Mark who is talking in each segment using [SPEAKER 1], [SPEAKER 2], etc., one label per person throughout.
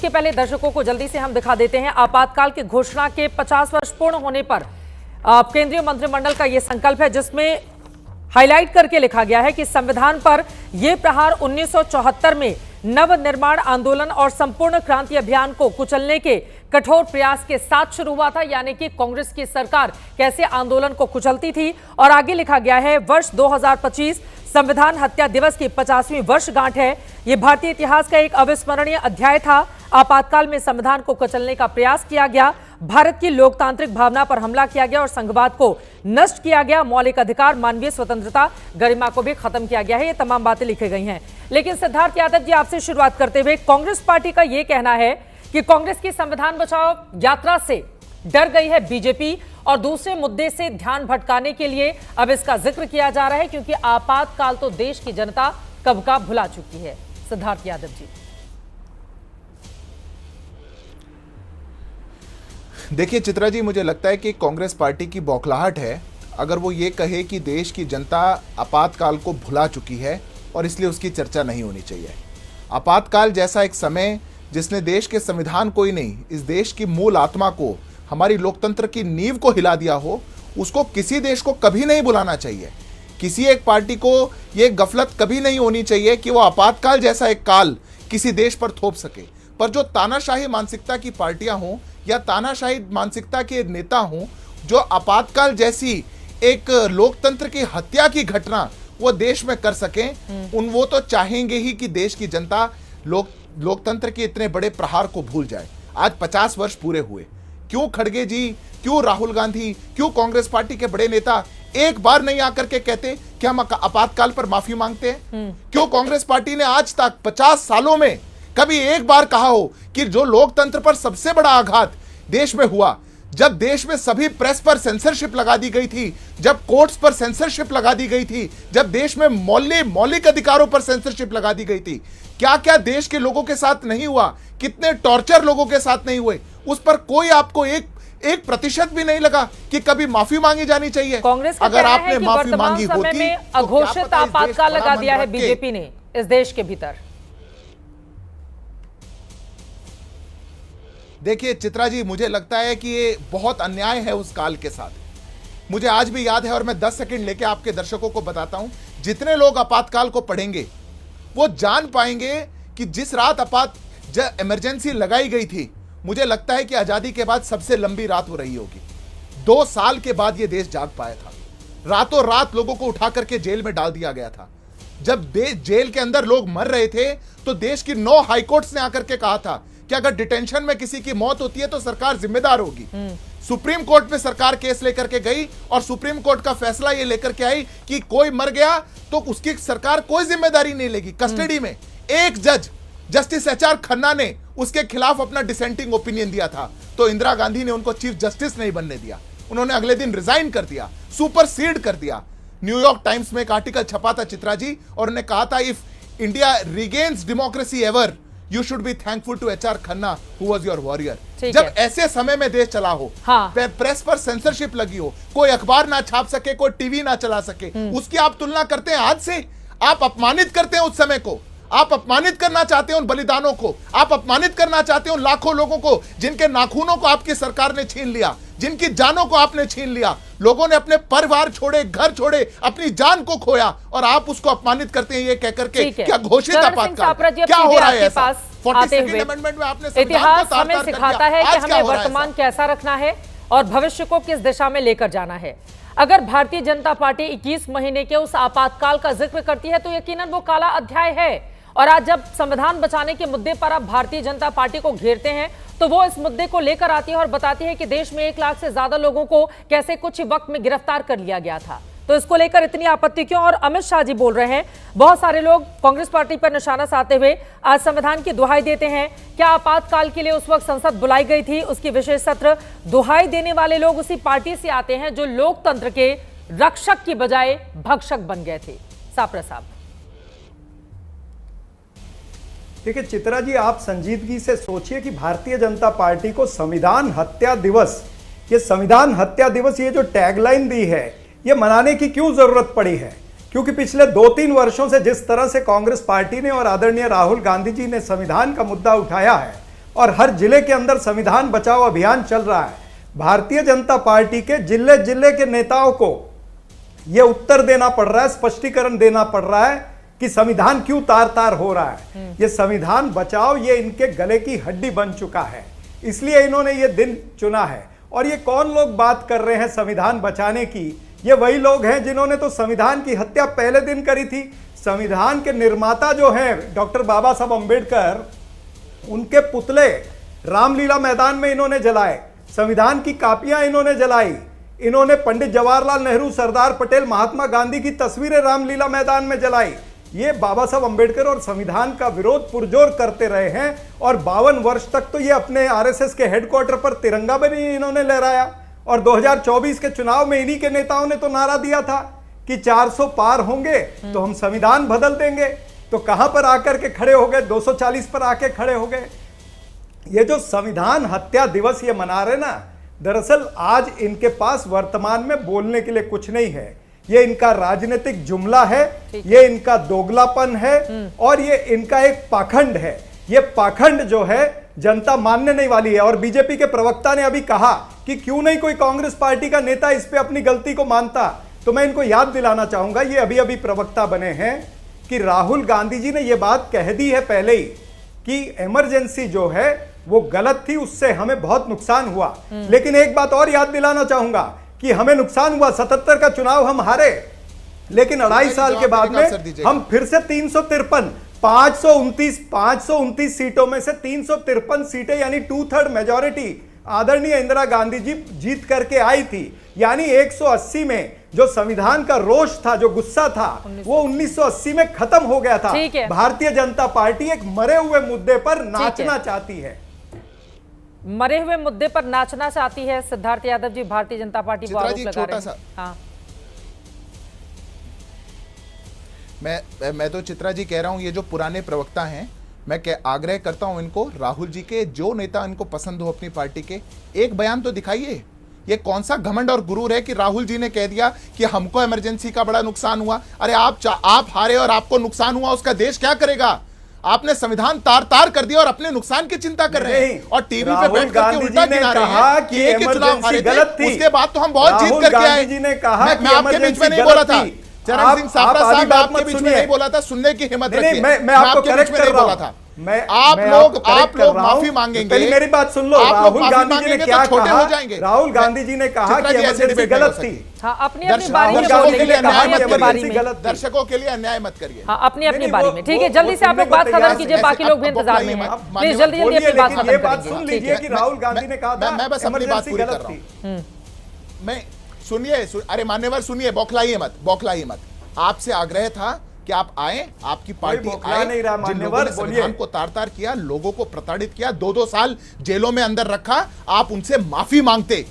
[SPEAKER 1] उसके पहले दर्शकों को जल्दी से हम दिखा देते हैं आपातकाल की घोषणा के 50 वर्ष पूर्ण होने पर केंद्रीय मंत्रिमंडल का यह संकल्प है, जिसमें हाईलाइट करके लिखा गया है कि संविधान पर यह प्रहार 1974 में नवनिर्माण आंदोलन और संपूर्ण क्रांति अभियान को कुचलने के कठोर प्रयास के साथ शुरू हुआ था। यानी कि कांग्रेस की सरकार कैसे आंदोलन को कुचलती थी। और आगे लिखा गया है वर्ष 2025 संविधान हत्या दिवस की 50वीं वर्षगांठ है। यह भारतीय इतिहास का एक अविस्मरणीय अध्याय था। आपातकाल में संविधान को कुचलने का प्रयास किया गया, भारत की लोकतांत्रिक भावना पर हमला किया गया और संघवाद को नष्ट किया गया, मौलिक अधिकार, मानवीय स्वतंत्रता, गरिमा को भी खत्म किया गया है। ये तमाम बातें लिखी गई हैं। लेकिन सिद्धार्थ यादव जी, आपसे शुरुआत करते हुए, कांग्रेस पार्टी का यह कहना है कि कांग्रेस की संविधान बचाओ यात्रा से डर गई है बीजेपी और दूसरे मुद्दे से ध्यान भटकाने के लिए अब इसका जिक्र किया जा रहा है, क्योंकि आपातकाल तो देश की जनता कब का भुला चुकी है। सिद्धार्थ यादव जी।
[SPEAKER 2] देखिए चित्रा जी, मुझे लगता है कि कांग्रेस पार्टी की बौखलाहट है अगर वो ये कहे कि देश की जनता आपातकाल को भुला चुकी है और इसलिए उसकी चर्चा नहीं होनी चाहिए। आपातकाल जैसा एक समय जिसने देश के संविधान को ही नहीं, इस देश की मूल आत्मा को, हमारी लोकतंत्र की नींव को हिला दिया हो, उसको किसी देश को कभी नहीं भुलाना चाहिए। किसी एक पार्टी को ये गफलत कभी नहीं होनी चाहिए कि वो आपातकाल जैसा एक काल किसी देश पर थोप सके। पर जो तानाशाही मानसिकता की पार्टियां हों या तानाशाही मानसिकता के नेता हों, जो आपातकाल जैसी एक लोकतंत्र की हत्या की घटना वो देश में कर सकें, वो तो चाहेंगे ही कि देश की जनता लोकतंत्र के इतने बड़े प्रहार को भूल जाए। आज 50 वर्ष पूरे हुए। क्यों खड़गे जी, क्यों राहुल गांधी, क्यों कांग्रेस पार्टी के बड़े नेता एक बार नहीं आकर के कहते कि हम आपातकाल पर माफी मांगते हैं? क्यों कांग्रेस पार्टी ने आज तक 50 सालों में कभी एक बार कहा हो कि जो लोकतंत्र पर सबसे बड़ा आघात देश में हुआ, जब देश में सभी प्रेस पर सेंसरशिप लगा दी गई थी, जब कोर्ट्स पर सेंसरशिप लगा दी गई थी, जब देश में मौलिक अधिकारों पर सेंसरशिप लगा दी गई थी, क्या क्या देश के लोगों के साथ नहीं हुआ, कितने टॉर्चर लोगों के साथ नहीं हुए, उस पर कोई आपको एक प्रतिशत भी नहीं लगा कि कभी माफी मांगी जानी चाहिए?
[SPEAKER 1] कांग्रेस
[SPEAKER 2] अगर आपने माफी मांगी होती
[SPEAKER 1] तो अघोषित आपातकाल लगा दिया है बीजेपी ने इस देश के भीतर।
[SPEAKER 2] देखिए चित्रा जी, मुझे लगता है कि ये बहुत अन्याय है उस काल के साथ। मुझे आज भी याद है और मैं 10 सेकंड लेके आपके दर्शकों को बताता हूं। जितने लोग आपातकाल को पढ़ेंगे वो जान पाएंगे कि जिस रात इमरजेंसी लगाई गई थी, मुझे लगता है कि आजादी के बाद सबसे लंबी रात हो रही होगी। 2 साल के बाद ये देश जाग पाया था। रातों रात लोगों को उठा करके जेल में डाल दिया गया था। जब जेल के अंदर लोग मर रहे थे तो देश की 9 हाईकोर्ट्स ने आकर के कहा था कि अगर डिटेंशन में किसी की मौत होती है तो सरकार जिम्मेदार होगी। सुप्रीम कोर्ट में सरकार केस लेकर के गई और सुप्रीम कोर्ट का फैसला ये लेकर के आई कि कोई मर गया तो उसकी सरकार कोई जिम्मेदारी नहीं लेगी। कस्टडी में एक जज जस्टिस HR खन्ना ने उसके खिलाफ अपना डिसेंटिंग ओपिनियन दिया था, तो इंदिरा गांधी ने उनको चीफ जस्टिस नहीं बनने दिया। उन्होंने अगले दिन रिजाइन कर दिया, सुपरसीड कर दिया। न्यूयॉर्क टाइम्स में एक आर्टिकल छपा था चित्रा जी, और उन्होंने कहा था if India regains democracy ever You should be thankful to HR Khanna who was your warrior। जब ऐसे समय में देश चला हो, प्रेस पर सेंसरशिप लगी हो, कोई अखबार ना छाप सके, कोई टीवी ना चला सके, उसकी आप तुलना करते हैं आज से? आप अपमानित करते हैं उस समय को, आप अपमानित करना चाहते हैं उन बलिदानों को, आप अपमानित करना चाहते हैं उन लाखों लोगों को जिनके नाखूनों को आपकी सरकार ने छीन लिया, जिनकी जानों को आपने छीन लिया। लोगों ने अपने परिवार छोड़े, घर छोड़े, अपनी जान को खोया, और आप उसको अपमानित करते हैं ये कहकर के क्या घोषित आपातकाल? क्या हो रहा है ऐसा? 42 अमेंडमेंट में आपने
[SPEAKER 1] इतिहास हमें सिखाता है कि हमें वर्तमान कैसा रखना है और भविष्य को किस दिशा में लेकर जाना है। अगर भारतीय जनता पार्टी 21 महीने के उस आपातकाल का जिक्र करती है तो यकीनन वो काला अध्याय है। और आज जब संविधान बचाने के मुद्दे पर आप भारतीय जनता पार्टी को घेरते हैं तो वो इस मुद्दे को लेकर आती है और बताती है कि देश में 1 लाख से ज्यादा लोगों को कैसे कुछ ही वक्त में गिरफ्तार कर लिया गया था। तो इसको लेकर इतनी आपत्ति क्यों? और अमित शाह जी बोल रहे हैं, बहुत सारे लोग कांग्रेस पार्टी पर निशाना साधते हुए आज संविधान की दुहाई देते हैं। क्या आपातकाल के लिए उस वक्त संसद बुलाई गई थी, उसकी विशेष सत्र? दुहाई देने वाले लोग उसी पार्टी से आते हैं जो लोकतंत्र के रक्षक की बजाय भक्षक बन गए थे। सापरा साहब।
[SPEAKER 3] देखिए चित्रा जी, आप संजीदगी से सोचिए कि भारतीय जनता पार्टी को संविधान हत्या दिवस, ये संविधान हत्या दिवस, ये जो टैगलाइन दी है, ये मनाने की क्यों जरूरत पड़ी है? क्योंकि पिछले 2-3 वर्षों से जिस तरह से कांग्रेस पार्टी ने और आदरणीय राहुल गांधी जी ने संविधान का मुद्दा उठाया है, और हर जिले के अंदर संविधान बचाओ अभियान चल रहा है। भारतीय जनता पार्टी के जिले जिले के नेताओं को यह उत्तर देना पड़ रहा है, स्पष्टीकरण देना पड़ रहा है कि संविधान क्यों तार तार हो रहा है। ये संविधान बचाओ ये इनके गले की हड्डी बन चुका है, इसलिए इन्होंने ये दिन चुना है। और ये कौन लोग बात कर रहे हैं संविधान बचाने की? ये वही लोग हैं जिन्होंने तो संविधान की हत्या पहले दिन करी थी। संविधान के निर्माता जो हैं डॉक्टर बाबा साहब अंबेडकर, उनके पुतले रामलीला मैदान में इन्होंने जलाए, संविधान की कापियां इन्होंने जलाई, इन्होंने पंडित जवाहरलाल नेहरू, सरदार पटेल, महात्मा गांधी की तस्वीरें रामलीला मैदान में जलाई। ये बाबा साहब अंबेडकर और संविधान का विरोध पुरजोर करते रहे हैं और 52 वर्ष तक तो ये अपने आरएसएस के हेडक्वार्टर पर तिरंगा भी नहीं इन्होंने लहराया। और 2024 के चुनाव में इन्हीं के नेताओं ने तो नारा दिया था कि 400 पार होंगे तो हम संविधान बदल देंगे। तो कहां पर आकर के खड़े हो गए? 240 पर आके खड़े हो गए। ये जो संविधान हत्या दिवस ये मना रहे ना, दरअसल आज इनके पास वर्तमान में बोलने के लिए कुछ नहीं है। ये इनका राजनीतिक जुमला है, ये इनका दोगलापन है और ये इनका एक पाखंड है। ये पाखंड जो है जनता मानने नहीं वाली है। और बीजेपी के प्रवक्ता ने अभी कहा कि क्यों नहीं कोई कांग्रेस पार्टी का नेता इस पे अपनी गलती को मानता। तो मैं इनको याद दिलाना चाहूंगा, ये अभी अभी प्रवक्ता बने हैं, कि राहुल गांधी जी ने यह बात कह दी है पहले ही कि इमरजेंसी जो है वो गलत थी, उससे हमें बहुत नुकसान हुआ। लेकिन एक बात और याद दिलाना चाहूंगा कि हमें नुकसान हुआ, 77 का चुनाव हम हारे, लेकिन 2.5 साल के बाद में हम फिर से 353 529 सीटों में से 353 सीटें यानी 2/3 मेजॉरिटी आदरणीय इंदिरा गांधी जी जीत करके आई थी। यानी 180 में जो संविधान का रोष था, जो गुस्सा था, वो 1980 में खत्म हो गया था। भारतीय जनता पार्टी एक मरे हुए मुद्दे पर नाचना चाहती है,
[SPEAKER 1] मरे हुए मुद्दे पर नाचना चाहती है। सिद्धार्थ यादव जी, भारतीय जनता पार्टी वो आरोप लगा रहे हैं। हाँ।
[SPEAKER 2] मैं तो चित्रा जी कह रहा हूं, ये जो पुराने प्रवक्ता हैं, मैं आग्रह करता हूं इनको, राहुल जी के जो नेता इनको पसंद हो अपनी पार्टी के, एक बयान तो दिखाइए। ये कौन सा घमंड और गुरूर है कि राहुल जी ने कह दिया कि हमको इमरजेंसी का बड़ा नुकसान हुआ। अरे आप हारे और आपको नुकसान हुआ, उसका देश क्या करेगा? आपने संविधान तार तार कर दिया और अपने नुकसान की चिंता कर रहे हैं और टीवी पे बैठ करके उल्टा गिना रहे हैं कि एक चुनाव हारे थे, उसके बाद तो हम बहुत जीत करके आए। मैं आपके बीच में नहीं बोला था, चरण सिंह साबरा साहब आपके बीच में नहीं बोला था, सुनने की हिम्मत रखिए। मैं आपको करेक्ट में नहीं बोला था। आप लोग माफी मांगेंगे,
[SPEAKER 3] पहले मेरी बात सुन लो। राहुल गांधी जी ने क्या कहा? राहुल गांधी जी ने कहा कि इमरजेंसी गलत थी।
[SPEAKER 1] हाँ, अपनी बारी में
[SPEAKER 2] दर्शकों के लिए अन्याय मत करिए।
[SPEAKER 1] हाँ, अपनी बारी में। ठीक है, जल्दी से आप लोग बात खत्म कीजिए, बाकी लोग भी इंतजार में हैं। प्लीज जल्दी जल्दी अपनी बात खत्म
[SPEAKER 3] करिए। सुन लीजिए कि राहुल गांधी ने कहा था
[SPEAKER 2] मैं बस अपनी बात पूरी कर रहा हूं। मैं सुनिए, अरे मान्यवर सुनिए, बौखलाइए मत। आपसे आग्रह था कि आप आए, आपकी पार्टी आए, जिन लोगों ने संविधान को तार-तार किया, लोगों को प्रताड़ित किया, 2-2 साल जेलों में अंदर रखा, आप उनसे माफी मांगते।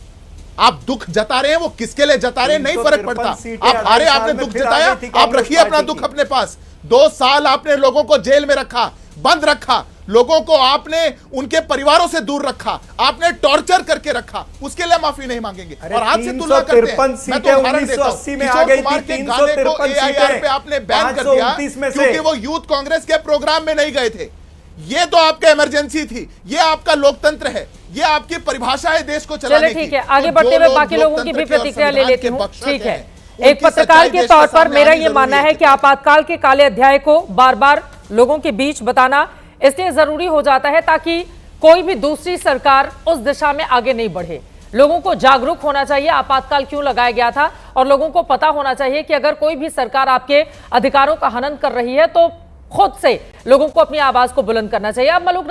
[SPEAKER 2] आप दुख जता रहे हैं, वो किसके लिए जता रहे हैं नहीं फर्क पड़ता। आप हारे, आपने दुख जताया, आप रखिए अपना दुख अपने पास। 2 साल आपने लोगों को जेल में रखा, बंद रखा, लोगों को आपने उनके परिवारों से दूर रखा, आपने टॉर्चर करके रखा, उसके लिए माफी नहीं मांगेंगे। और आज से तुलना करते हैं, मैं तो उदाहरण देता हूं, किशोर कुमार के गाने को AIR पे आपने बैन कर दिया क्योंकि वो यूथ कांग्रेस के प्रोग्राम में नहीं गए थे। ये तो आपका इमरजेंसी थी, ये आपका लोकतंत्र है, ये आपकी परिभाषा है देश को चलाने की।
[SPEAKER 1] ठीक है, आगे बढ़ते हुए बाकी लोगों की भी प्रतिक्रिया ले लेती हूं। ठीक है, एक पत्रकार के तौर पर मेरा ये मानना है कि आपातकाल के काले अध्याय को बार बार लोगों के बीच बताना इसलिए जरूरी हो जाता है ताकि कोई भी दूसरी सरकार उस दिशा में आगे नहीं बढ़े। लोगों को जागरूक होना चाहिए आपातकाल क्यों लगाया गया था, और लोगों को पता होना चाहिए कि अगर कोई भी सरकार आपके अधिकारों का हनन कर रही है तो खुद से लोगों को अपनी आवाज को बुलंद करना चाहिए। अब मलूक